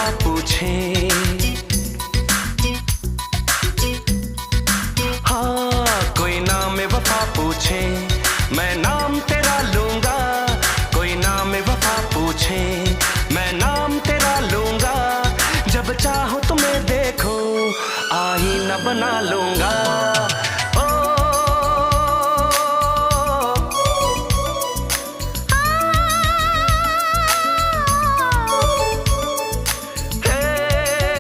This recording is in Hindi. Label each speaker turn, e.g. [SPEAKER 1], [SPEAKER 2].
[SPEAKER 1] वफा पूछे, हाँ कोई नाम वफा पूछे, मैं नाम तेरा लूंगा। कोई नाम वफा पूछे, मैं नाम तेरा लूंगा। जब चाहो तुम्हें देखो, आईना बना लूंगा।